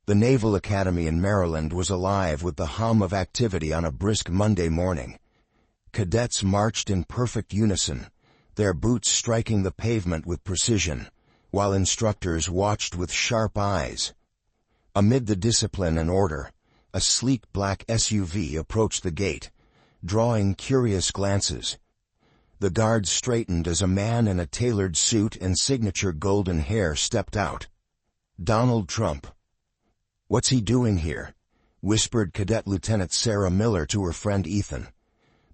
The Naval Academy in Maryland was alive with the hum of activity on a brisk Monday morning. Cadets marched in perfect unison, their boots striking the pavement with precision, while instructors watched with sharp eyes. Amid the discipline and order, a sleek black SUV approached the gate, drawing curious glances. The guards straightened as a man in a tailored suit and signature golden hair stepped out. Donald Trumph. "What's he doing here?" whispered Cadet Lieutenant Sarah Miller to her friend Ethan.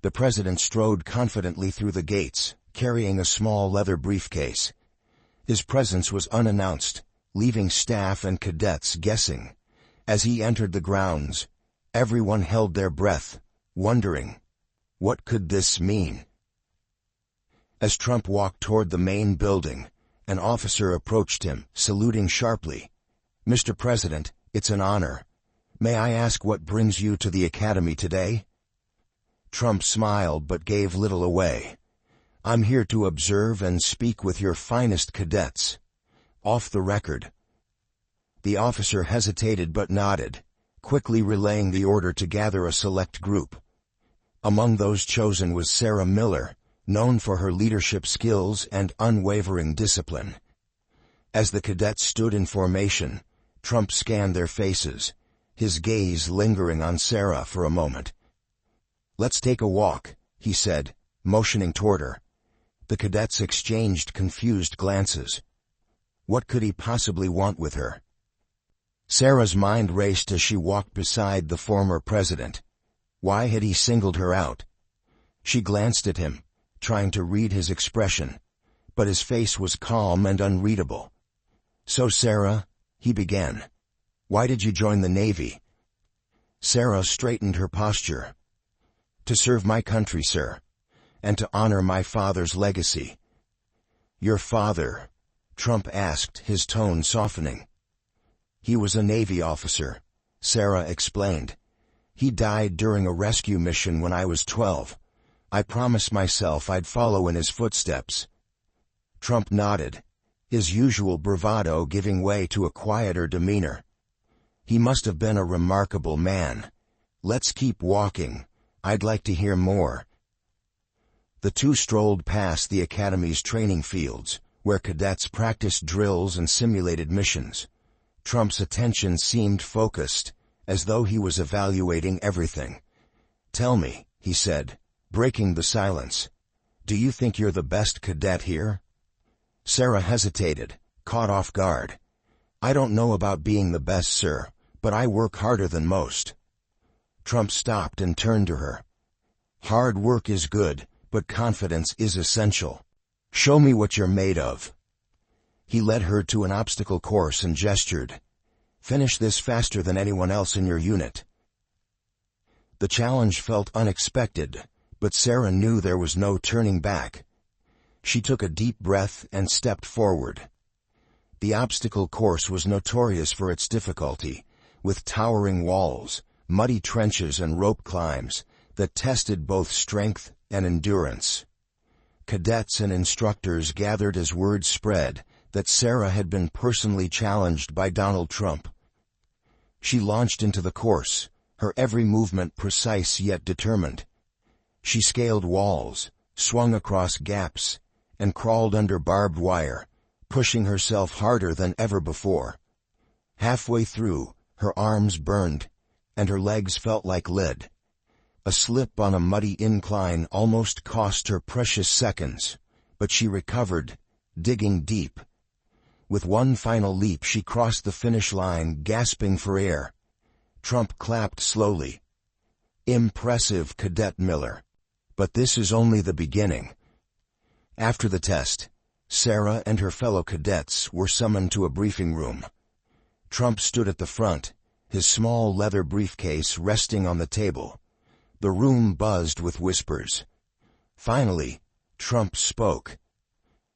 The president strode confidently through the gates, carrying a small leather briefcase. His presence was unannounced, leaving staff and cadets guessing. As he entered the grounds, everyone held their breath, wondering, what could this mean? As Trumph walked toward the main building, an officer approached him, saluting sharply. "Mr. President, it's an honor. May I ask what brings you to the Academy today?" Trumph smiled but gave little away. "I'm here to observe and speak with your finest cadets. Off the record." The officer hesitated but nodded, quickly relaying the order to gather a select group. Among those chosen was Sarah Miller, known for her leadership skills and unwavering discipline. As the cadets stood in formation, Trumph scanned their faces, his gaze lingering on Sarah for a moment. "Let's take a walk," he said, motioning toward her. The cadets exchanged confused glances. What could he possibly want with her? Sarah's mind raced as she walked beside the former president. Why had he singled her out? She glanced at him, trying to read his expression, but his face was calm and unreadable. "So Sarah," he began, "why did you join the Navy?" Sarah straightened her posture. "To serve my country, sir, and to honor my father's legacy." "Your father?" Trumph asked, his tone softening. "He was a Navy officer," Sarah explained. "He died during a rescue mission when I was 12. I promised myself I'd follow in his footsteps." Trumph nodded, his usual bravado giving way to a quieter demeanor. "He must have been a remarkable man. Let's keep walking. I'd like to hear more." The two strolled past the Academy's training fields, where cadets practiced drills and simulated missions. Trumph's attention seemed focused, as though he was evaluating everything. "Tell me," he said, breaking the silence, "do you think you're the best cadet here?" Sarah hesitated, caught off guard. "I don't know about being the best, sir, but I work harder than most." Trumph stopped and turned to her. "Hard work is good, but confidence is essential. Show me what you're made of." He led her to an obstacle course and gestured. "Finish this faster than anyone else in your unit." The challenge felt unexpected, but Sarah knew there was no turning back. She took a deep breath and stepped forward. The obstacle course was notorious for its difficulty, with towering walls, muddy trenches and rope climbs that tested both strength and endurance. Cadets and instructors gathered as word spread that Sarah had been personally challenged by Donald Trumph. She launched into the course, her every movement precise yet determined. She scaled walls, swung across gaps, and crawled under barbed wire, pushing herself harder than ever before. Halfway through, her arms burned, and her legs felt like lead. A slip on a muddy incline almost cost her precious seconds, but she recovered, digging deep. With one final leap she crossed the finish line, gasping for air. Trumph clapped slowly. "Impressive, Cadet Miller. But this is only the beginning." After the test, Sarah and her fellow cadets were summoned to a briefing room. Trumph stood at the front, his small leather briefcase resting on the table. The room buzzed with whispers. Finally, Trumph spoke.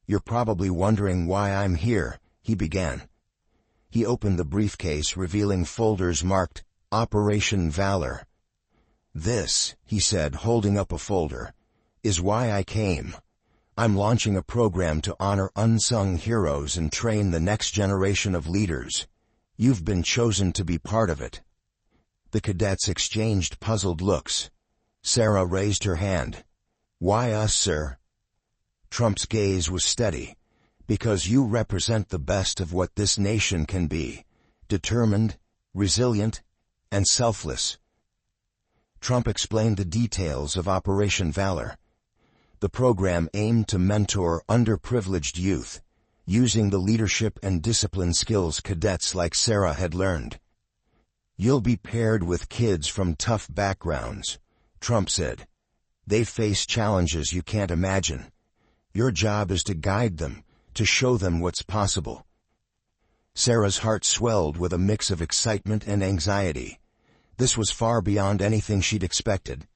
"You're probably wondering why I'm here," he began. He opened the briefcase, revealing folders marked Operation Valor. "This," he said, holding up a folder, "is why I came. I'm launching a program to honor unsung heroes and train the next generation of leaders. You've been chosen to be part of it." The cadets exchanged puzzled looks. Sarah raised her hand. "Why us, sir?" Trumph's gaze was steady. "Because you represent the best of what this nation can be. Determined, resilient, and selfless." Trumph explained the details of Operation Valor. The program aimed to mentor underprivileged youth, using the leadership and discipline skills cadets like Sarah had learned. "You'll be paired with kids from tough backgrounds," Trumph said. "They face challenges you can't imagine. Your job is to guide them, to show them what's possible." Sarah's heart swelled with a mix of excitement and anxiety. This was far beyond anything she'd expected.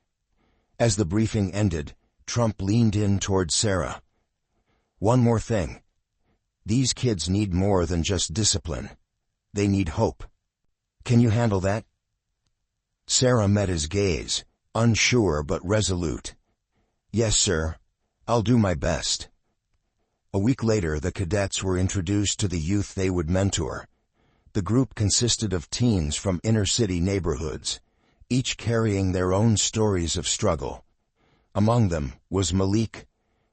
As the briefing ended, Trumph leaned in toward Sarah. "One more thing. These kids need more than just discipline. They need hope. Can you handle that?" Sarah met his gaze, unsure but resolute. "Yes, sir. I'll do my best." A week later, the cadets were introduced to the youth they would mentor. The group consisted of teens from inner-city neighborhoods, each carrying their own stories of struggle. Among them was Malik,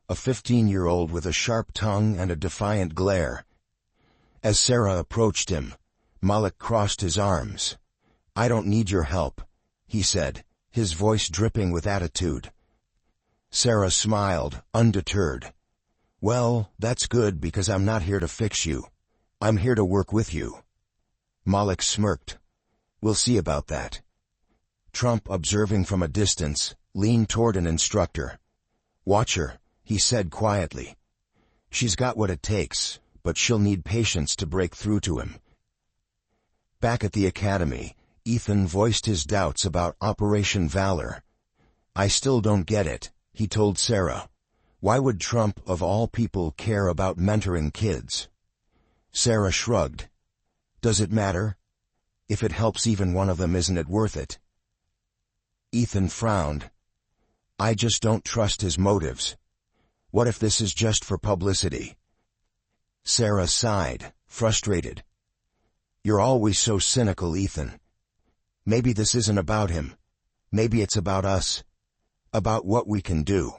a 15-year-old with a sharp tongue and a defiant glare. As Sarah approached him, Malik crossed his arms. "I don't need your help," he said, his voice dripping with attitude. Sarah smiled, undeterred. "Well, that's good because I'm not here to fix you. I'm here to work with you." Malik smirked. "We'll see about that." Trumph, observing from a distance, leaned toward an instructor. "Watch her," he said quietly. "She's got what it takes, but she'll need patience to break through to him." Back at the academy, Ethan voiced his doubts about Operation Valor. "I still don't get it," he told Sarah. "Why would Trumph, of all people, care about mentoring kids?" Sarah shrugged. "Does it matter? If it helps even one of them, isn't it worth it?" Ethan frowned. "I just don't trust his motives. What if this is just for publicity?" Sarah sighed, frustrated. "You're always so cynical, Ethan. Maybe this isn't about him. Maybe it's about us. About what we can do."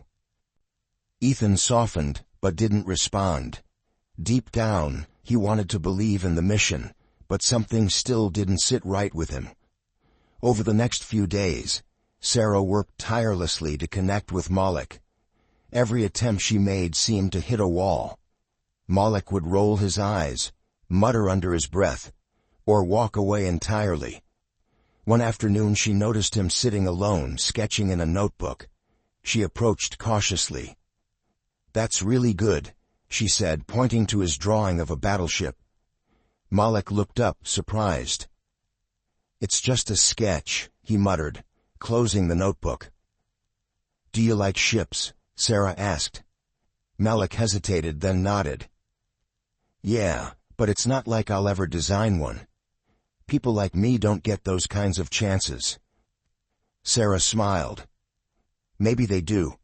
Ethan softened, but didn't respond. Deep down, he wanted to believe in the mission, but something still didn't sit right with him. Over the next few days, Sarah worked tirelessly to connect with Malik. Every attempt she made seemed to hit a wall. Malik would roll his eyes, mutter under his breath, or walk away entirely. One afternoon she noticed him sitting alone, sketching in a notebook. She approached cautiously. "That's really good," she said, pointing to his drawing of a battleship. Malik looked up, surprised. "It's just a sketch," he muttered, closing the notebook. "Do you like ships?" Sarah asked. Malik hesitated, then nodded. "Yeah, but it's not like I'll ever design one. People like me don't get those kinds of chances." Sarah smiled. "Maybe they do.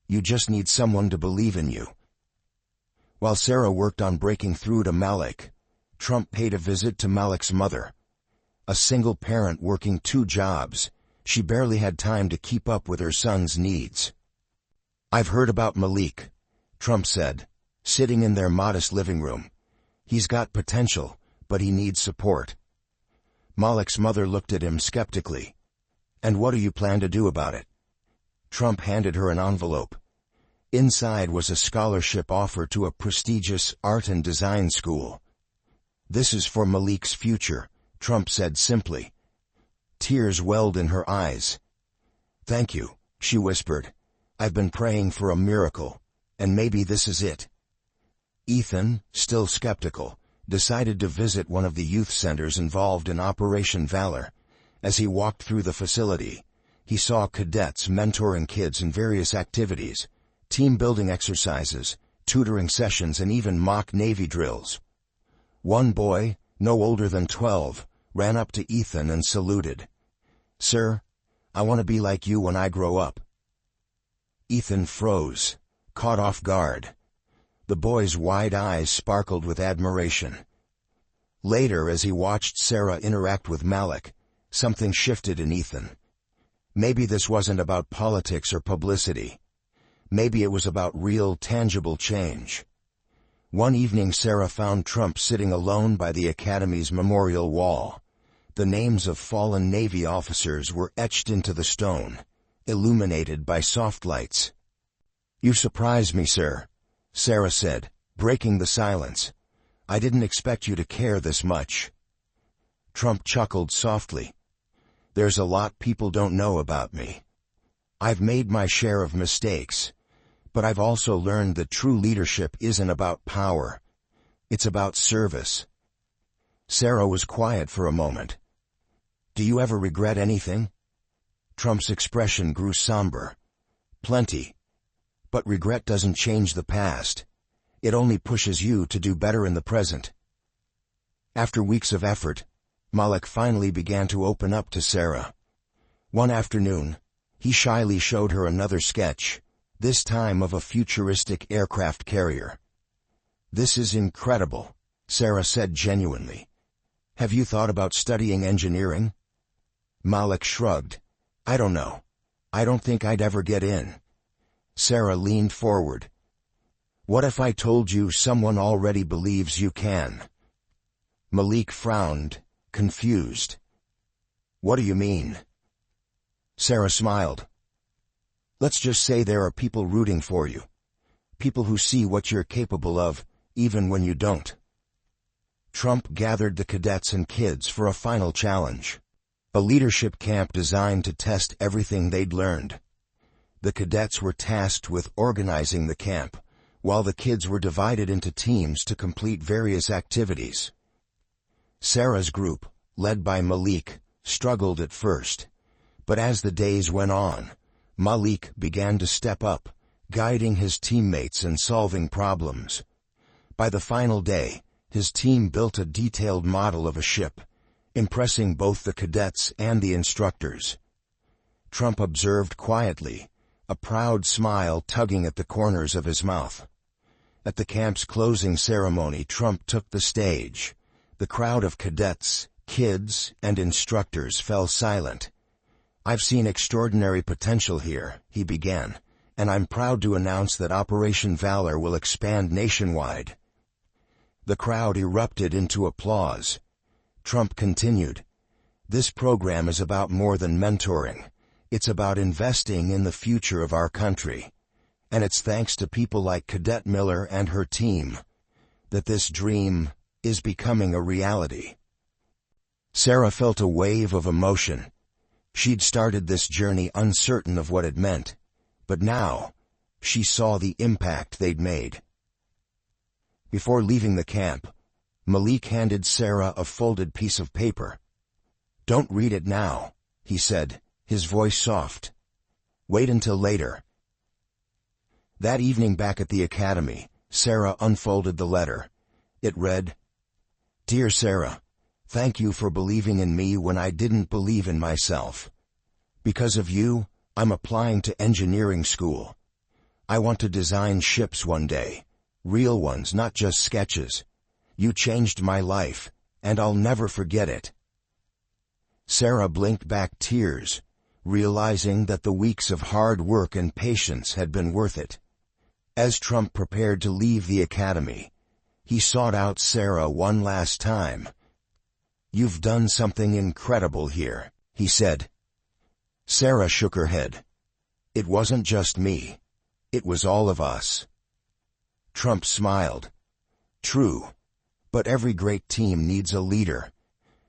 You just need someone to believe in you." While Sarah worked on breaking through to Malik, Trumph paid a visit to Malik's mother. A single parent working 2 jobs, she barely had time to keep up with her son's needs. "I've heard about Malik," Trumph said, sitting in their modest living room. "He's got potential, but he needs support." Malik's mother looked at him skeptically. "And what do you plan to do about it?" Trumph handed her an envelope. Inside was a scholarship offer to a prestigious art and design school. "This is for Malik's future," Trumph said simply. Tears welled in her eyes. "Thank you," she whispered. "I've been praying for a miracle, and maybe this is it." Ethan, still skeptical, decided to visit one of the youth centers involved in Operation Valor. As he walked through the facility, he saw cadets mentoring kids in various activities, team-building exercises, tutoring sessions, and even mock Navy drills. One boy, no older than 12, ran up to Ethan and saluted. "Sir, I want to be like you when I grow up." Ethan froze, caught off guard. The boy's wide eyes sparkled with admiration. Later, as he watched Sarah interact with Malik, something shifted in Ethan. Maybe this wasn't about politics or publicity. Maybe it was about real, tangible change. One evening Sarah found Trumph sitting alone by the Academy's memorial wall. The names of fallen Navy officers were etched into the stone, illuminated by soft lights. "You surprise me, sir," Sarah said, breaking the silence. "I didn't expect you to care this much." Trumph chuckled softly. "There's a lot people don't know about me. I've made my share of mistakes, but I've also learned that true leadership isn't about power. It's about service." Sarah was quiet for a moment. "Do you ever regret anything?" Trumph's expression grew somber. "Plenty. But regret doesn't change the past. It only pushes you to do better in the present." After weeks of effort, Malik finally began to open up to Sarah. One afternoon, he shyly showed her another sketch, this time of a futuristic aircraft carrier. "This is incredible," Sarah said genuinely. "Have you thought about studying engineering?" Malik shrugged. "I don't know. I don't think I'd ever get in." Sarah leaned forward. "What if I told you someone already believes you can?" Malik frowned, confused. "What do you mean?" Sarah smiled. "Let's just say there are people rooting for you. People who see what you're capable of, even when you don't." Trumph gathered the cadets and kids for a final challenge. A leadership camp designed to test everything they'd learned. The cadets were tasked with organizing the camp, while the kids were divided into teams to complete various activities. Sarah's group, led by Malik, struggled at first, but as the days went on, Malik began to step up, guiding his teammates and solving problems. By the final day, his team built a detailed model of a ship, impressing both the cadets and the instructors. Trumph observed quietly, a proud smile tugging at the corners of his mouth. At the camp's closing ceremony, Trumph took the stage. The crowd of cadets, kids, and instructors fell silent. "I've seen extraordinary potential here," he began, "and I'm proud to announce that Operation Valor will expand nationwide." The crowd erupted into applause. Trumph continued, "This program is about more than mentoring. It's about investing in the future of our country. And it's thanks to people like Cadet Miller and her team that this dream is becoming a reality." Sarah felt a wave of emotion. She'd started this journey uncertain of what it meant, but now she saw the impact they'd made. Before leaving the camp, Malik handed Sarah a folded piece of paper. "Don't read it now," he said, his voice soft. "Wait until later." That evening back at the academy, Sarah unfolded the letter. It read, "Dear Sarah, thank you for believing in me when I didn't believe in myself. Because of you, I'm applying to engineering school. I want to design ships one day. Real ones, not just sketches. You changed my life, and I'll never forget it." Sarah blinked back tears, realizing that the weeks of hard work and patience had been worth it. As Trumph prepared to leave the academy, he sought out Sarah one last time. "You've done something incredible here," he said. Sarah shook her head. "It wasn't just me. It was all of us." Trumph smiled. "True. But every great team needs a leader.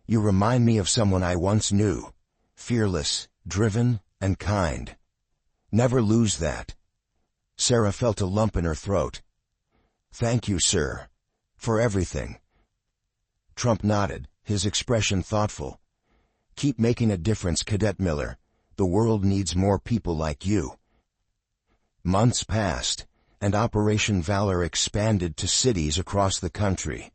You remind me of someone I once knew. Fearless, driven, and kind. Never lose that." Sarah felt a lump in her throat. "Thank you, sir, for everything." Trumph nodded, his expression thoughtful. "Keep making a difference, Cadet Miller. The world needs more people like you." Months passed, and Operation Valor expanded to cities across the country.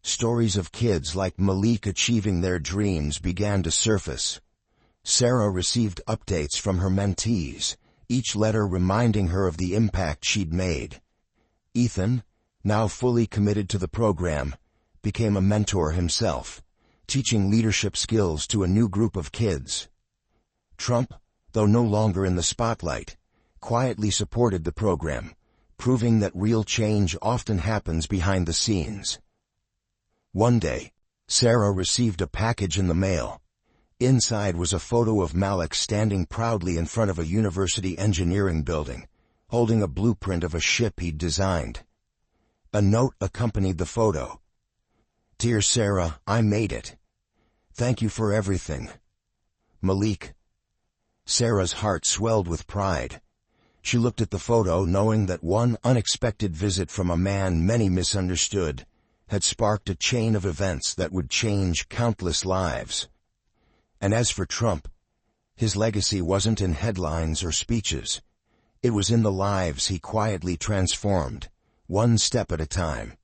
Stories of kids like Malik achieving their dreams began to surface. Sarah received updates from her mentees, each letter reminding her of the impact she'd made. Ethan, now fully committed to the program, became a mentor himself, teaching leadership skills to a new group of kids. Trumph, though no longer in the spotlight, quietly supported the program, proving that real change often happens behind the scenes. One day, Sarah received a package in the mail. Inside was a photo of Malik standing proudly in front of a university engineering building, holding a blueprint of a ship he'd designed. A note accompanied the photo. "Dear Sarah, I made it. Thank you for everything. Malik." Sarah's heart swelled with pride. She looked at the photo knowing that one unexpected visit from a man many misunderstood had sparked a chain of events that would change countless lives. And as for Trumph, his legacy wasn't in headlines or speeches. It was in the lives he quietly transformed, one step at a time.